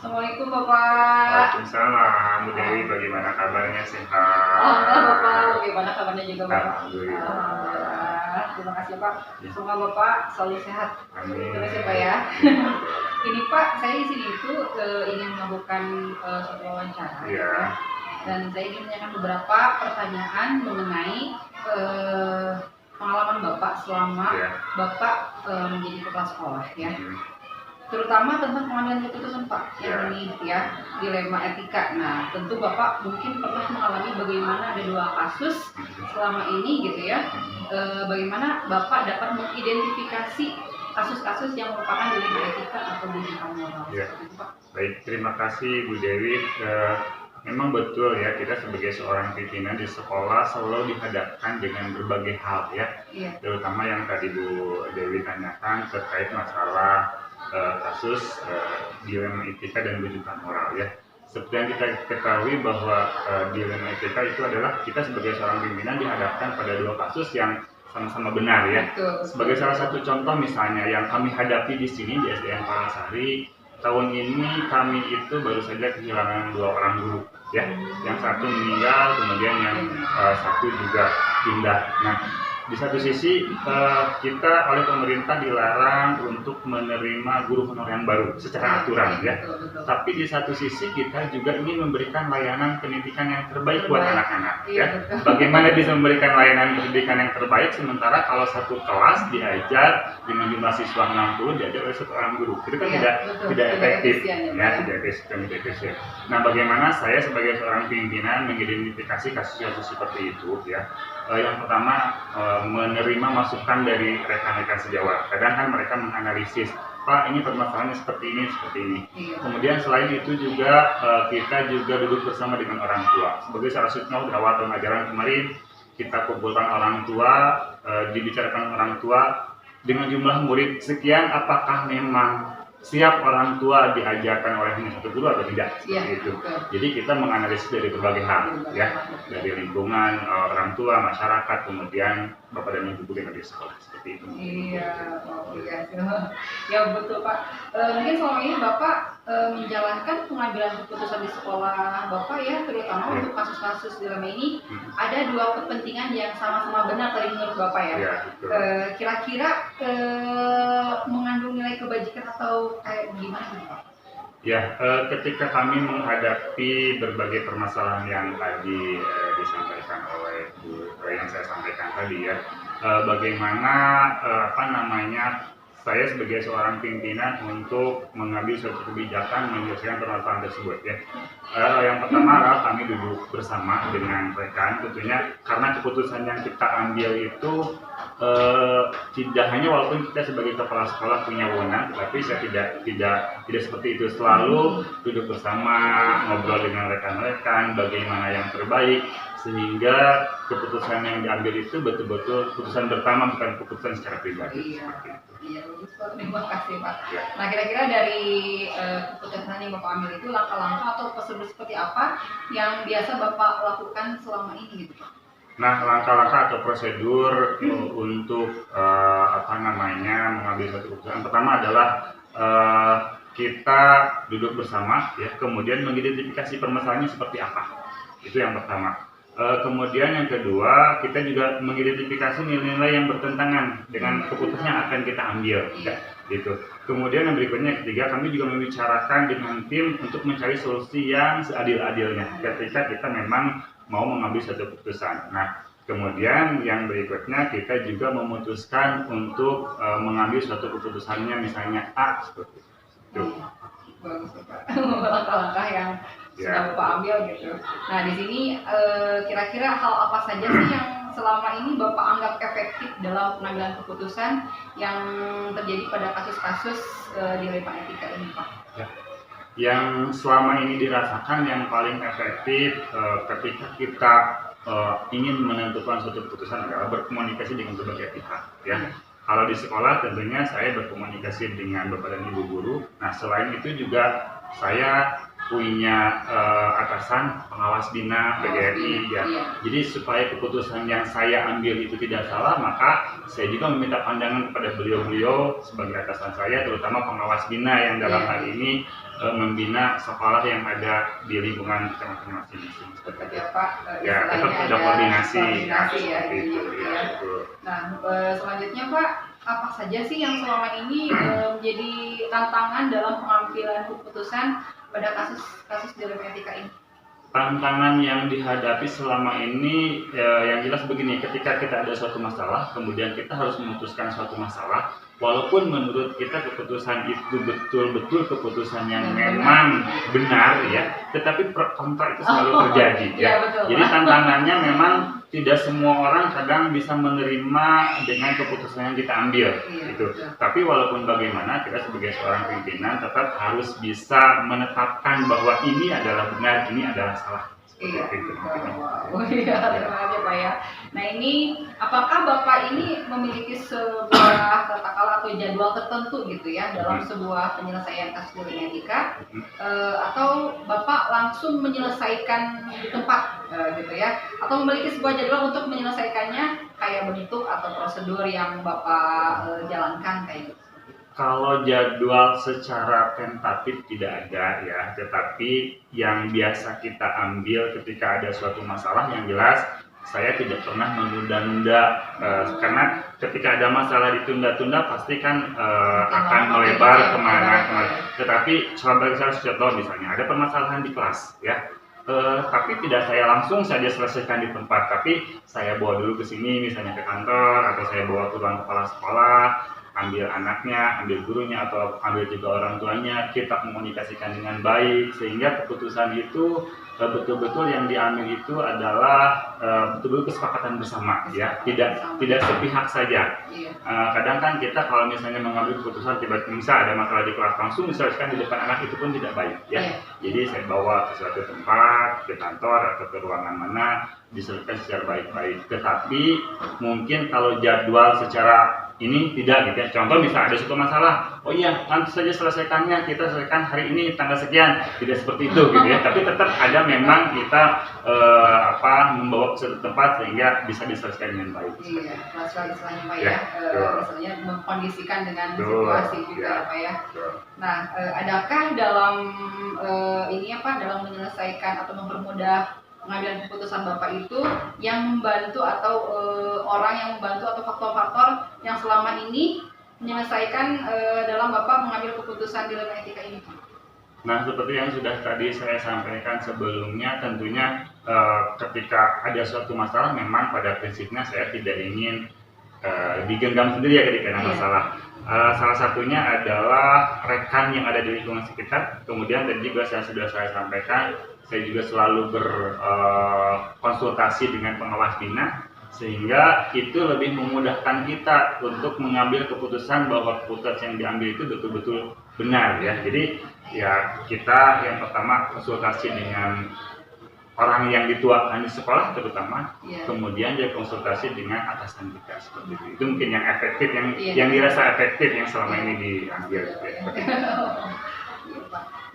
Assalamualaikum Bapak. Waalaikumsalam. Bu Dewi, bagaimana kabarnya? Sehat? Alhamdulillah Bapak. Bagaimana kabarnya juga Bapak? Alhamdulillah. Alhamdulillah. Terima kasih Pak. Ya. Semoga Bapak selalu sehat. Amin. Terus ya Pak ya. Ini Pak, saya di sini itu ingin melakukan suatu wawancara. Iya. Dan saya ingin menanyakan beberapa pertanyaan mengenai pengalaman Bapak selama Bapak menjadi kepala sekolah ya. Terutama tentang pengambilan keputusan Pak, yang ini ya, dilema etika. Nah, tentu Bapak mungkin pernah mengalami bagaimana ada dua kasus selama ini gitu ya. Bagaimana Bapak dapat mengidentifikasi kasus-kasus yang merupakan dilema etika atau bujukan moral. Ya. Baik, terima kasih Bu Dewi. Memang betul ya, kita sebagai seorang pimpinan di sekolah selalu dihadapkan dengan berbagai hal ya. Terutama yang tadi Bu Dewi tanyakan terkait masalah kasus dilema etika dan rujukan moral ya. Seperti yang kita ketahui bahwa dilema etika itu adalah kita sebagai seorang pimpinan dihadapkan pada dua kasus yang sama-sama benar ya. Sebagai salah satu contoh misalnya yang kami hadapi di sini di SDN Palasari, tahun ini kami itu baru saja kehilangan 2 orang guru ya. Yang satu meninggal, kemudian yang satu juga pindah. Nah, di satu sisi kita oleh pemerintah dilarang untuk menerima guru honorer yang baru secara aturan ya. Tapi di satu sisi kita juga ingin memberikan layanan pendidikan yang terbaik buat anak-anak ya. Bagaimana bisa memberikan layanan pendidikan yang terbaik sementara kalau satu kelas diajar dengan jumlah siswa 60 diajar oleh 1 orang guru. Itu kan tidak efektif ya, tidak efisien. Nah, bagaimana saya sebagai seorang pimpinan mengidentifikasi kasus-kasus seperti itu ya. Yang pertama menerima masukan dari rekan-rekan sejawat. Kadang kan mereka menganalisis, Pak ini permasalahannya seperti ini. Kemudian selain itu juga kita juga duduk bersama dengan orang tua. Sebagai salah satu di awal tahun ajaran kemarin kita kumpulkan orang tua, dibicarakan orang tua dengan jumlah murid sekian, apakah memang siap orang tua diajarkan oleh hanya satu guru atau tidak? Itu. Jadi kita menganalisis dari berbagai hal, ya, dari lingkungan, orang tua, masyarakat, kemudian bapak dan ibu guru yang ada di sekolah seperti itu. Iya, ya betul Pak. Mungkin selama ini Bapak menjalankan pengambilan keputusan di sekolah Bapak ya, terutama untuk kasus-kasus dilema ini ada dua kepentingan yang sama-sama benar tadi menurut Bapak ya. Kira-kira mengandung nilai kebajikan atau kayak gimana gitu Pak? Ya, ketika kami menghadapi berbagai permasalahan yang tadi disampaikan oleh Bu, yang saya sampaikan tadi ya, bagaimana saya sebagai seorang pimpinan untuk mengambil suatu kebijakan menyelesaikan permasalahan tersebut ya. Yang pertama adalah kami duduk bersama dengan rekan, tentunya karena keputusan yang kita ambil itu tidak hanya walaupun kita sebagai kepala sekolah punya wewenang, tapi saya tidak seperti itu. Selalu duduk bersama, ngobrol dengan rekan-rekan bagaimana yang terbaik sehingga keputusan yang diambil itu betul-betul keputusan bersama, bukan keputusan secara pribadi. Iya, terima kasih Pak. Nah, kira-kira dari keputusan yang Bapak ambil itu langkah-langkah atau prosedur seperti apa yang biasa Bapak lakukan selama ini gitu Pak? Nah, langkah-langkah atau prosedur untuk mengambil suatu keputusan pertama adalah kita duduk bersama ya, kemudian mengidentifikasi permasalahannya seperti apa. Itu yang pertama. Kemudian yang kedua, kita juga mengidentifikasi nilai-nilai yang bertentangan dengan keputusan yang akan kita ambil ya, gitu. Kemudian yang berikutnya ketiga, kami juga membicarakan dengan tim untuk mencari solusi yang seadil-adilnya ketika kita memang mau mengambil satu keputusan. Nah, kemudian yang berikutnya kita juga memutuskan untuk mengambil suatu keputusannya misalnya A seperti itu. Bagus Pak. Langkah-langkah yang sudah Bapak ambil gitu. Nah, di sini kira-kira hal apa saja sih yang selama ini Bapak anggap efektif dalam pengambilan keputusan yang terjadi pada kasus-kasus dilema etika ini Pak? Yang selama ini dirasakan yang paling efektif ketika kita ingin menentukan suatu keputusan adalah berkomunikasi dengan berbagai pihak ya. Kalau di sekolah tentunya saya berkomunikasi dengan bapak dan ibu guru. Nah, selain itu juga saya punya atasan pengawas bina PGRI ya. Iya. Jadi supaya keputusan yang saya ambil itu tidak salah, maka saya juga meminta pandangan kepada beliau-beliau sebagai atasan saya, terutama pengawas bina yang dalam hal ini membina sekolah yang ada di lingkungan kecamatan masing-masing. Seperti apa? Ya, tetap ada koordinasi. Ya, Itu, ya. Nah, selanjutnya Pak, apa saja sih yang selama ini menjadi tantangan dalam pengambilan keputusan pada kasus dilema etika ini? Tantangan yang dihadapi selama ini yang jelas begini, ketika kita ada suatu masalah, kemudian kita harus memutuskan suatu masalah, walaupun menurut kita keputusan itu betul-betul keputusan yang memang benar ya, tetapi kontra itu selalu terjadi ya. Betul, jadi tantangannya memang tidak semua orang kadang bisa menerima dengan keputusan yang kita ambil gitu. Tapi walaupun bagaimana, kita sebagai seorang pimpinan tetap harus bisa menetapkan bahwa ini adalah benar, ini adalah salah. Iya, terima kasih Pak ya. Nah ini, apakah Bapak ini memiliki sebuah katakanlah atau jadwal tertentu gitu ya dalam sebuah penyelesaian kasus dilema etika, atau Bapak langsung menyelesaikan di tempat gitu ya, atau memiliki sebuah jadwal untuk menyelesaikannya kayak bentuk atau prosedur yang Bapak jalankan kayak gitu? Kalau jadwal secara tentatif tidak ada ya, tetapi yang biasa kita ambil ketika ada suatu masalah yang jelas saya tidak pernah menunda-nunda karena ketika ada masalah ditunda-tunda pasti kan akan melebar kemana. Tetapi sebagai salah satu contoh misalnya ada permasalahan di kelas ya. Tapi tidak saya langsung saja selesaikan di tempat, tapi saya bawa dulu ke sini misalnya ke kantor, atau saya bawa ke ruang kepala sekolah, ambil anaknya, ambil gurunya, atau ambil juga orang tuanya, kita komunikasikan dengan baik sehingga keputusan itu betul-betul yang diambil itu adalah betul-betul kesepakatan bersama ya, tidak sepihak saja. Kadang kan kita kalau misalnya mengambil keputusan tiba-tiba ada masalah di kelas langsung diselesaikan di depan anak, itu pun tidak baik ya. Jadi saya bawa ke suatu tempat, ke kantor atau ke ruangan mana, diselesaikan secara baik-baik. Tetapi mungkin kalau jadwal secara ini tidak gitu ya. Contoh misal ada suatu masalah, oh iya nanti saja selesaikannya, kita selesaikan hari ini tanggal sekian, tidak seperti itu gitu ya. Tapi tetap ada memang kita membawa ke suatu tempat sehingga bisa diselesaikan dengan baik. Iya, istilahnya Pak ya, misalnya mengkondisikan dengan situasi juga ya Pak ya. Nah, adakah dalam dalam menyelesaikan atau mempermudah pengambilan keputusan Bapak itu yang membantu atau orang yang membantu atau faktor-faktor yang selama ini menyelesaikan dalam Bapak mengambil keputusan dilema etika ini? Nah, seperti yang sudah tadi saya sampaikan sebelumnya, tentunya ketika ada suatu masalah memang pada prinsipnya saya tidak ingin digenggam sendiri ya ketika ada masalah. Salah satunya adalah rekan yang ada di lingkungan sekitar. Kemudian tadi juga saya sampaikan, saya juga selalu berkonsultasi dengan pengawas bina sehingga itu lebih memudahkan kita untuk mengambil keputusan bahwa keputusan yang diambil itu betul-betul benar ya. Jadi ya kita yang pertama konsultasi dengan orang yang dituakan di sekolah terutama, kemudian dia konsultasi dengan atasan kita seperti itu. Itu mungkin yang efektif, yang dirasa efektif yang selama ini diambil.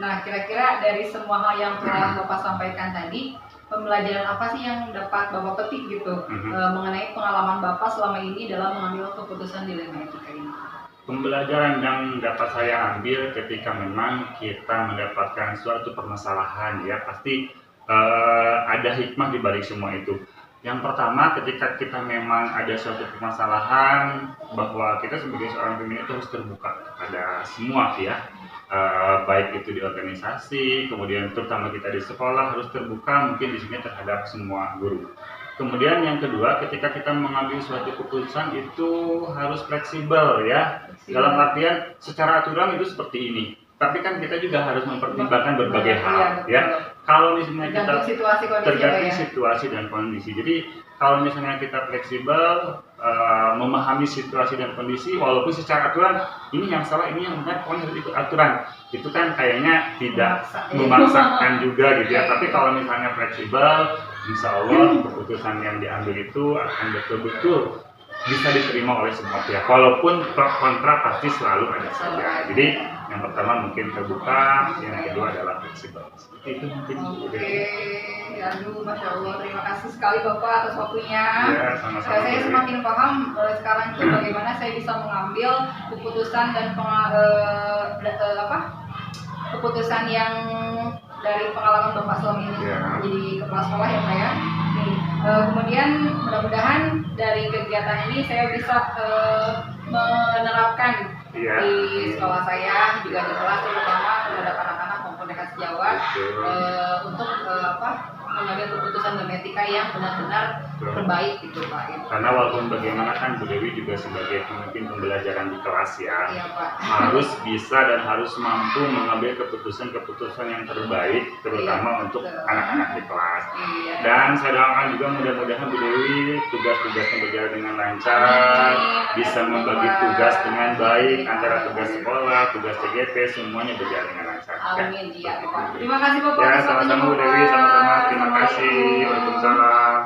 Nah, kira-kira dari semua hal yang telah Bapak sampaikan tadi, pembelajaran apa sih yang dapat Bapak petik gitu mengenai pengalaman Bapak selama ini dalam mengambil keputusan dilema etika ini? Pembelajaran yang dapat saya ambil ketika memang kita mendapatkan suatu permasalahan ya, pasti ada hikmah di balik semua itu. Yang pertama, ketika kita memang ada suatu permasalahan, bahwa kita sebagai seorang pemimpin itu harus terbuka kepada semua ya. Baik itu di organisasi, kemudian terutama kita di sekolah harus terbuka mungkin di sini terhadap semua guru. Kemudian yang kedua, ketika kita mengambil suatu keputusan itu harus fleksibel ya. Dalam artian secara aturan itu seperti ini. Tapi kan kita juga harus mempertimbangkan berbagai hal ya. Kalau misalnya kita tergantung situasi dan kondisi. Jadi kalau misalnya kita fleksibel, memahami situasi dan kondisi, walaupun secara aturan ini yang salah, ini yang benar, pokoknya harus ikut aturan. Itu kan kayaknya tidak memaksakan juga gitu ya. Tapi kalau misalnya fleksibel, insya Allah keputusan yang diambil itu akan betul-betul bisa diterima oleh semua pihak. Walaupun pro kontra pasti selalu ada saja. Jadi yang pertama mungkin terbuka, yang kedua adalah fleksibel. Seperti itu mungkin. Oke, aduh, Masya Allah, terima kasih sekali Bapak atas waktunya. Ya, sama-sama. Saya semakin paham sekarang itu bagaimana saya bisa mengambil keputusan dan keputusan yang dari pengalaman Bapak selama ini jadi kepala sekolah ya Pak ya. Kemudian mudah-mudahan dari kegiatan ini saya bisa menerapkan di sekolah saya juga di kelas terutama terhadap anak-anak maupun dekat sejawat untuk mengambil keputusan dalam etika yang benar-benar terbaik gitu Pak. Ya. Karena walaupun bagaimana kan Bu Dewi juga sebagai pemimpin pembelajaran di kelas ya, iya, Pak. harus bisa dan harus mampu mengambil keputusan-keputusan yang terbaik terutama untuk anak-anak di kelas. Iya. Dan saya doakan juga mudah-mudahan Bu Dewi tugas-tugasnya berjalan dengan lancar, bisa membagi tugas dengan baik antara tugas sekolah, tugas TGP semuanya berjalan dengan lancar. Amin ya, Pak. Terima kasih Bapak. Ya, sama-sama Bu Dewi, sama-sama. Terima kasih. Waalaikumsalam.